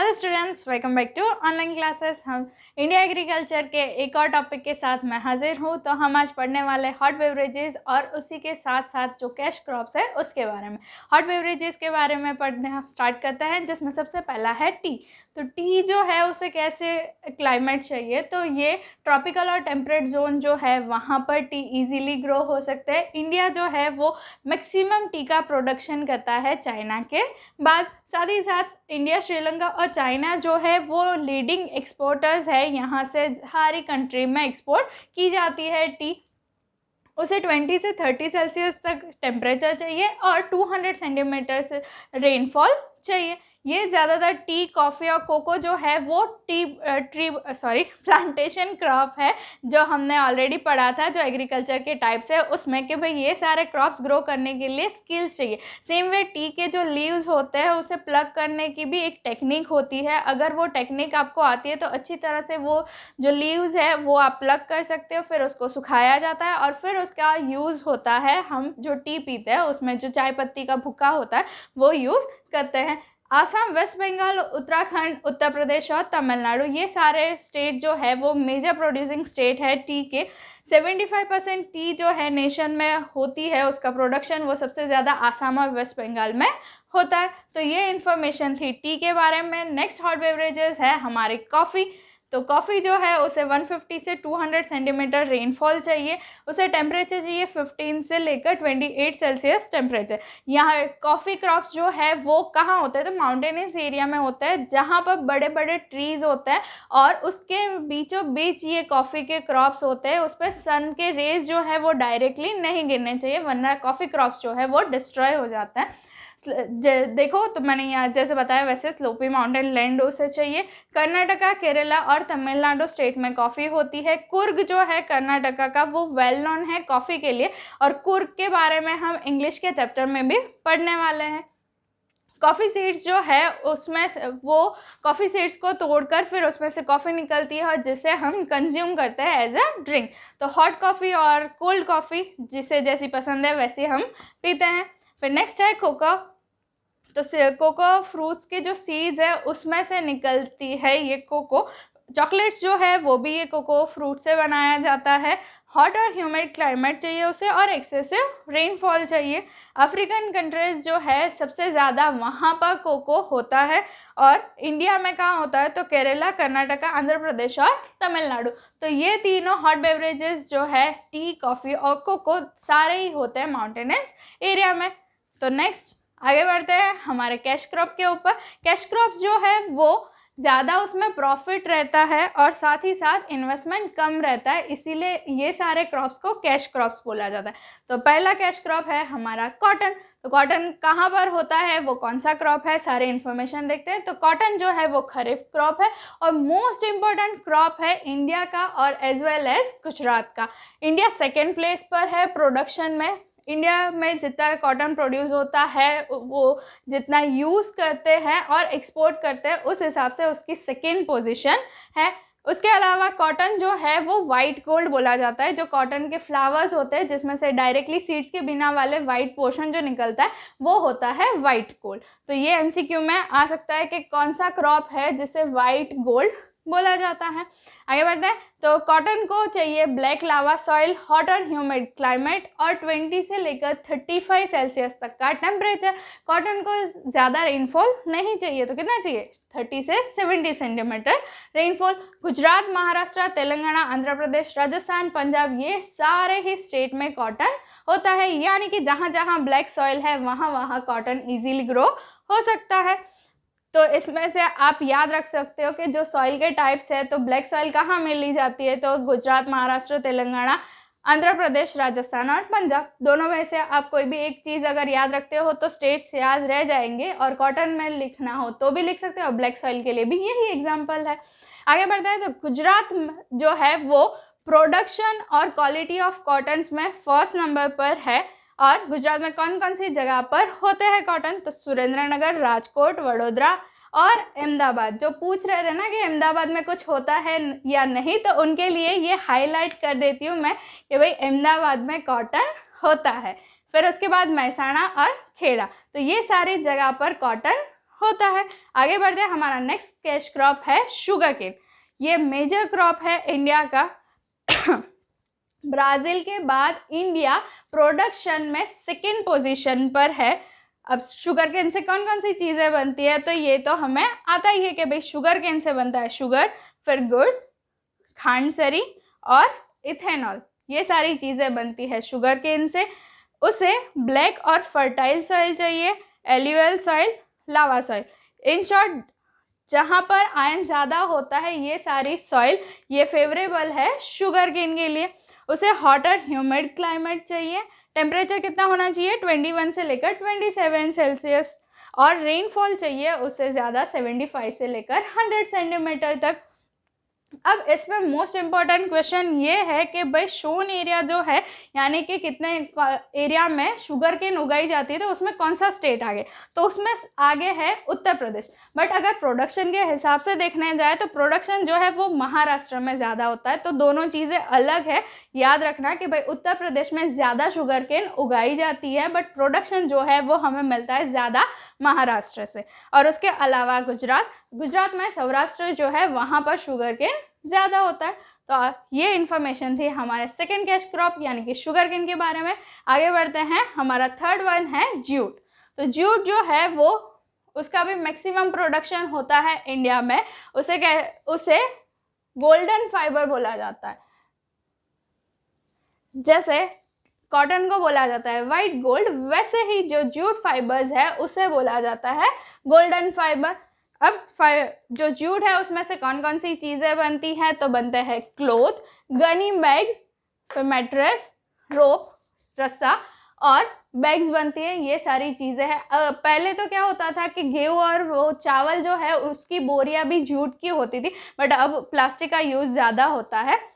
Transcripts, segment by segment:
Hello students, welcome back to online classes. हम India agriculture के एक और टॉपिक के साथ मैं हाजिर हूँ। तो हम आज पढ़ने वाले हॉट बेवरेजेस और उसी के साथ साथ जो कैश क्रॉप्स है उसके बारे में। हॉट बेवरेजेस के बारे में पढ़ना स्टार्ट करते हैं, जिसमें सबसे पहला है टी। तो टी जो है उसे कैसे क्लाइमेट चाहिए, तो ये ट्रॉपिकल और टेम्परेट जोन जो है वहाँ पर टी ईजिली ग्रो हो सकते हैं। इंडिया जो है वो मैक्सिमम टी का प्रोडक्शन करता है चाइना के बाद। साथ ही साथ इंडिया, श्रीलंका और चाइना जो है वो लीडिंग एक्सपोर्टर्स है। यहाँ से सारी कंट्री में एक्सपोर्ट की जाती है टी। उसे 20 से 30 सेल्सियस तक टेम्परेचर चाहिए और 200 सेंटीमीटर से रेनफॉल चाहिए। ये ज़्यादातर टी, कॉफ़ी और कोको जो है वो प्लांटेशन क्रॉप है, जो हमने ऑलरेडी पढ़ा था, जो एग्रीकल्चर के टाइप्स है उसमें, कि भाई ये सारे क्रॉप्स ग्रो करने के लिए स्किल्स चाहिए। सेम वे टी के जो लीव्स होते हैं उसे प्लग करने की भी एक टेक्निक होती है। अगर वो टेक्निक आपको आती है तो अच्छी तरह से वो जो लीव्स है वो आप प्लग कर सकते हो। फिर उसको सुखाया जाता है और फिर उसका यूज़ होता है। हम जो टी पीते हैं उसमें जो चाय पत्ती का भुक्का होता है वो यूज़ करते हैं। आसाम, वेस्ट बंगाल, उत्तराखंड, उत्तर प्रदेश और तमिलनाडु, ये सारे स्टेट जो है वो मेजर प्रोड्यूसिंग स्टेट है टी के। 75% टी जो है नेशन में होती है, उसका प्रोडक्शन वो सबसे ज़्यादा आसाम और वेस्ट बंगाल में होता है। तो ये इन्फॉर्मेशन थी टी के बारे में। नेक्स्ट हॉट बेवरेजेस है हमारी कॉफ़ी। तो कॉफ़ी जो है उसे 150 से 200 सेंटीमीटर रेनफॉल चाहिए। उसे टेम्परेचर चाहिए 15 से लेकर 28 सेल्सियस टेम्परेचर। यहाँ कॉफ़ी क्रॉप्स जो है वो कहाँ होते हैं, तो माउंटेनियस एरिया में होता है, जहाँ पर बड़े बड़े ट्रीज़ होते हैं और उसके बीचों बीच ये कॉफ़ी के क्रॉप्स होते हैं। उस पर सन के रेज जो है वो डायरेक्टली नहीं गिरने चाहिए, वरना कॉफ़ी क्रॉप्स जो है वो डिस्ट्रॉय हो जाता है। देखो, तो मैंने यहाँ जैसे बताया वैसे स्लोपी माउंटेन लैंड उसे चाहिए। कर्नाटका, केरला और तमिलनाडु स्टेट में कॉफ़ी होती है। कुर्ग जो है कर्नाटका का वो वेल नोन है कॉफ़ी के लिए, और कुर्ग के बारे में हम इंग्लिश के चैप्टर में भी पढ़ने वाले हैं। कॉफ़ी सीड्स जो है उसमें वो कॉफ़ी सीड्स को तोड़कर फिर उसमें से कॉफ़ी निकलती है और जिसे हम कंज्यूम करते हैं एज अ ड्रिंक। तो हॉट कॉफ़ी और कोल्ड कॉफ़ी जिसे जैसी पसंद है वैसे हम पीते हैं। फिर नेक्स्ट है कोको। तो कोको फ्रूट्स के जो सीड्स है उसमें से निकलती है ये कोको। चॉकलेट्स जो है वो भी ये कोको फ्रूट से बनाया जाता है। हॉट और ह्यूमिड क्लाइमेट चाहिए उसे और एक्सेसिव रेनफॉल चाहिए। अफ्रीकन कंट्रीज जो है सबसे ज़्यादा वहाँ पर कोको होता है। और इंडिया में कहाँ होता है, तो केरला, कर्नाटका, आंध्र प्रदेश और तमिलनाडु। तो ये तीनों हॉट बेवरेजेस जो है टी, कॉफ़ी और कोको सारे ही होते हैं माउंटेनस एरिया में। तो नेक्स्ट आगे बढ़ते हैं हमारे कैश क्रॉप के ऊपर। कैश क्रॉप्स जो है वो ज़्यादा उसमें प्रॉफिट रहता है और साथ ही साथ इन्वेस्टमेंट कम रहता है, इसीलिए ये सारे क्रॉप्स को कैश क्रॉप्स बोला जाता है। तो पहला कैश क्रॉप है हमारा कॉटन। तो कॉटन कहाँ पर होता है, वो कौन सा क्रॉप है, सारे इन्फॉर्मेशन देखते हैं। तो कॉटन जो है वो खरीफ क्रॉप है और मोस्ट इम्पॉर्टेंट क्रॉप है इंडिया का और एज वेल एज गुजरात का। इंडिया सेकेंड प्लेस पर है प्रोडक्शन में। इंडिया में जितना कॉटन प्रोड्यूस होता है वो जितना यूज़ करते हैं और एक्सपोर्ट करते हैं उस हिसाब से उसकी सेकेंड पोजीशन है। उसके अलावा कॉटन जो है वो वाइट गोल्ड बोला जाता है। जो कॉटन के फ्लावर्स होते हैं जिसमें से डायरेक्टली सीड्स के बिना वाले वाइट पोर्शन जो निकलता है वो होता है वाइट गोल्ड। तो ये एमसीक्यू में आ सकता है कि कौन सा क्रॉप है जिसे वाइट गोल्ड बोला जाता है। आगे बढ़ते हैं। तो कॉटन को चाहिए ब्लैक लावा सॉइल, हॉट और ह्यूमिड क्लाइमेट और 20 से लेकर 35 सेल्सियस तक का टेम्परेचर। कॉटन को ज़्यादा रेनफॉल नहीं चाहिए, तो कितना चाहिए, 30 से 70 सेंटीमीटर रेनफॉल। गुजरात, महाराष्ट्र, तेलंगाना, आंध्र प्रदेश, राजस्थान, पंजाब, ये सारे ही स्टेट में कॉटन होता है। यानी कि जहाँ जहाँ ब्लैक सॉइल है वहाँ वहाँ कॉटन ईजीली ग्रो हो सकता है। तो इसमें से आप याद रख सकते हो कि जो सॉइल के टाइप्स है, तो ब्लैक सॉइल कहाँ मिली जाती है, तो गुजरात, महाराष्ट्र, तेलंगाना, आंध्र प्रदेश, राजस्थान और पंजाब। दोनों में से आप कोई भी एक चीज़ अगर याद रखते हो तो स्टेट्स याद रह जाएंगे, और कॉटन में लिखना हो तो भी लिख सकते हो और ब्लैक सॉइल के लिए भी यही एग्जाम्पल है। आगे बढ़ते हैं। तो गुजरात जो है वो प्रोडक्शन और क्वालिटी ऑफ कॉटन में फर्स्ट नंबर पर है। और गुजरात में कौन कौन सी जगह पर होते हैं कॉटन, तो सुरेंद्रनगर, राजकोट, वडोदरा और अहमदाबाद। जो पूछ रहे थे ना कि अहमदाबाद में कुछ होता है या नहीं, तो उनके लिए ये हाईलाइट कर देती हूँ मैं कि भाई अहमदाबाद में कॉटन होता है। फिर उसके बाद महसाणा और खेड़ा, तो ये सारी जगह पर कॉटन होता है। आगे बढ़ते हैं, हमारा नेक्स्ट कैश क्रॉप है शुगर केन। ये मेजर क्रॉप है इंडिया का। ब्राज़ील के बाद इंडिया प्रोडक्शन में सेकेंड पोजीशन पर है। अब शुगर केन से कौन कौन सी चीज़ें बनती है, तो ये तो हमें आता ही है कि भाई शुगर केन से बनता है शुगर, फिर गुड़, खांडसरी और इथेनॉल, ये सारी चीज़ें बनती है शुगर केन से। उसे ब्लैक और फर्टाइल सॉइल चाहिए, एल्यूअल soil, lava soil, in short जहाँ पर आयरन ज़्यादा होता है ये सारी सॉइल ये फेवरेबल है शुगर केन के लिए। उसे हॉट और ह्यूमिड क्लाइमेट चाहिए। टेम्परेचर कितना होना चाहिए, 21 से लेकर 27 सेल्सियस, और रेनफॉल चाहिए उससे ज़्यादा 75 से लेकर 100 सेंटीमीटर तक। अब इसमें मोस्ट इम्पॉर्टेंट क्वेश्चन ये है कि भाई शोन एरिया जो है, यानी कि कितने एरिया में शुगर केन उगाई जाती है, तो उसमें कौन सा स्टेट आगे, तो उसमें आगे है उत्तर प्रदेश। बट अगर प्रोडक्शन के हिसाब से देखने जाए तो प्रोडक्शन जो है वो महाराष्ट्र में ज़्यादा होता है, तो दोनों चीज़ें अलग है। याद रखना कि भाई उत्तर प्रदेश में ज़्यादा शुगर केन उगाई जाती है, बट प्रोडक्शन जो है वो हमें मिलता है ज़्यादा महाराष्ट्र से। और उसके अलावा गुजरात में सौराष्ट्र जो है वहाँ पर शुगर केन ज़्यादा होता है। तो ये इन्फॉर्मेशन थी हमारे सेकेंड कैश क्रॉप यानी कि शुगर केन के बारे में। आगे बढ़ते हैं, हमारा थर्ड वन है जूट। तो जूट जो है वो उसका भी मैक्सिमम प्रोडक्शन होता है इंडिया में। उसे गोल्डन फाइबर बोला जाता है। जैसे कॉटन को बोला जाता है वाइट गोल्ड, वैसे ही जो जूट फाइबर्स है उसे बोला जाता है गोल्डन फाइबर। अब जो जूट है उसमें से कौन कौन सी चीज़ें बनती हैं, तो बनते हैं क्लोथ, गनी बैग्स, फिर मैट्रेस, रोप, रस्सा और बैग्स बनती हैं। ये सारी चीज़ें हैं। पहले तो क्या होता था कि गेहूँ और वो चावल जो है उसकी बोरियां भी जूट की होती थी, बट अब प्लास्टिक का यूज़ ज़्यादा होता है।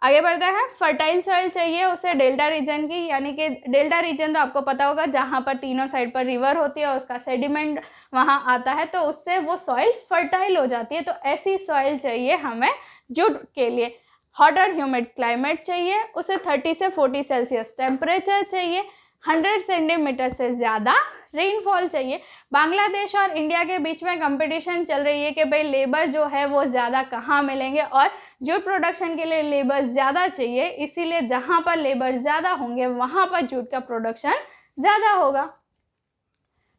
आगे बढ़ते हैं, फर्टाइल सॉइल चाहिए उसे डेल्टा रीजन की, यानी कि डेल्टा रीजन तो आपको पता होगा जहाँ पर तीनों साइड पर रिवर होती है और उसका सेडिमेंट वहाँ आता है, तो उससे वो सॉइल फर्टाइल हो जाती है। तो ऐसी सॉइल चाहिए हमें जूट के लिए। हॉट और ह्यूमिड क्लाइमेट चाहिए, उसे 30 से 40 सेल्सियस टेम्परेचर चाहिए, 100 सेंटीमीटर से ज़्यादा रेनफॉल चाहिए। बांग्लादेश और इंडिया के बीच में कंपटीशन चल रही है कि भाई लेबर जो है वो ज़्यादा कहाँ मिलेंगे, और जूट प्रोडक्शन के लिए लेबर ज़्यादा चाहिए, इसीलिए जहाँ पर लेबर ज़्यादा होंगे वहाँ पर जूट का प्रोडक्शन ज़्यादा होगा।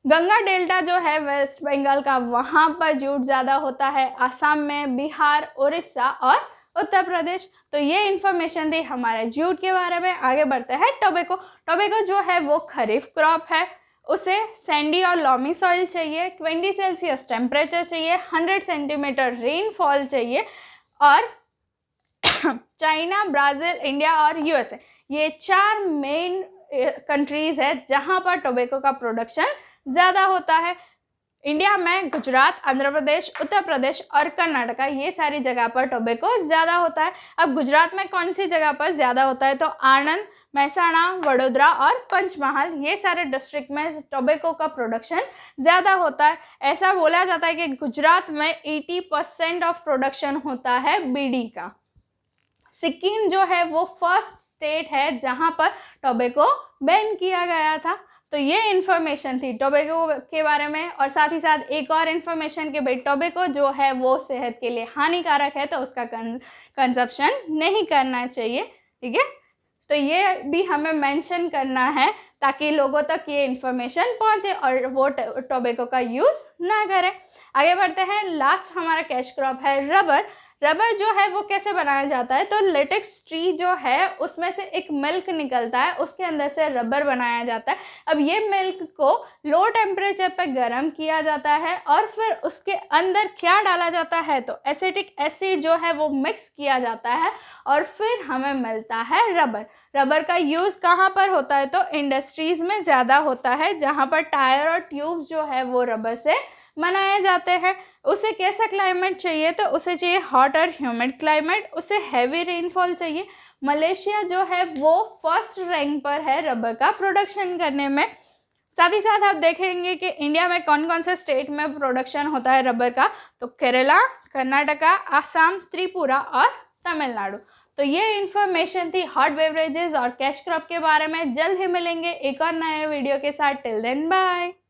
गंगा डेल्टा जो है वेस्ट बंगाल का, वहाँ पर जूट ज़्यादा होता है, आसाम में, बिहार, उड़ीसा और उत्तर प्रदेश। तो ये इन्फॉर्मेशन थी हमारे जूट के बारे में। आगे बढ़ते हैं टोबैको। टोबैको जो है वो खरीफ क्रॉप है, उसे सैंडी और लॉमी सॉइल चाहिए, 20 सेल्सियस टेम्परेचर चाहिए, 100 सेंटीमीटर रेनफॉल चाहिए, और चाइना, ब्राज़ील, इंडिया और यूएसए, ये 4 मेन कंट्रीज़ है जहाँ पर टोबैको का प्रोडक्शन ज़्यादा होता है। इंडिया में गुजरात, आंध्र प्रदेश, उत्तर प्रदेश और कर्नाटका, ये सारी जगह पर टोबैको ज़्यादा होता है। अब गुजरात में कौन सी जगह पर ज़्यादा होता है, तो आणंद, महसाणा, वडोदरा और पंचमहाल, ये सारे डिस्ट्रिक्ट में टोबैको का प्रोडक्शन ज़्यादा होता है। ऐसा बोला जाता है कि गुजरात में 80% ऑफ प्रोडक्शन होता है बीड़ी का। सिक्किम जो है वो फर्स्ट स्टेट है जहाँ पर टोबैको बैन किया गया था। तो ये इन्फॉर्मेशन थी टोबैको के बारे में, और साथ ही साथ एक और इन्फॉर्मेशन कि भाई टोबैको जो है वो सेहत के लिए हानिकारक है, तो उसका कंजप्शन नहीं करना चाहिए। ठीक है, तो ये भी हमें मेंशन करना है ताकि लोगों तक ये इन्फॉर्मेशन पहुंचे और वो टोबैको का यूज़ ना करें। आगे बढ़ते हैं, लास्ट हमारा कैश क्रॉप है रबर। रबर जो है वो कैसे बनाया जाता है, तो लेटेक्स ट्री जो है उसमें से एक मिल्क निकलता है, उसके अंदर से रबर बनाया जाता है। अब ये मिल्क को लो टेम्परेचर पर गर्म किया जाता है और फिर उसके अंदर क्या डाला जाता है, तो एसिटिक एसिड जो है वो मिक्स किया जाता है और फिर हमें मिलता है रबर। रबर का यूज़ कहाँ पर होता है, तो इंडस्ट्रीज़ में ज़्यादा होता है जहाँ पर टायर और ट्यूब जो है वो रबर से बनाए जाते हैं। उसे कैसा क्लाइमेट चाहिए, तो उसे चाहिए हॉट और ह्यूमिड क्लाइमेट, उसे हैवी रेनफॉल चाहिए। मलेशिया जो है वो फर्स्ट रैंक पर है रबर का प्रोडक्शन करने में। साथ ही साथ आप देखेंगे कि इंडिया में कौन कौन से स्टेट में प्रोडक्शन होता है रबर का, तो केरला, कर्नाटका, आसाम, त्रिपुरा और तमिलनाडु। तो ये इन्फॉर्मेशन थी हॉट बेवरेजेस और कैश क्रॉप के बारे में। जल्द ही मिलेंगे एक और नए वीडियो के साथ। Till then bye.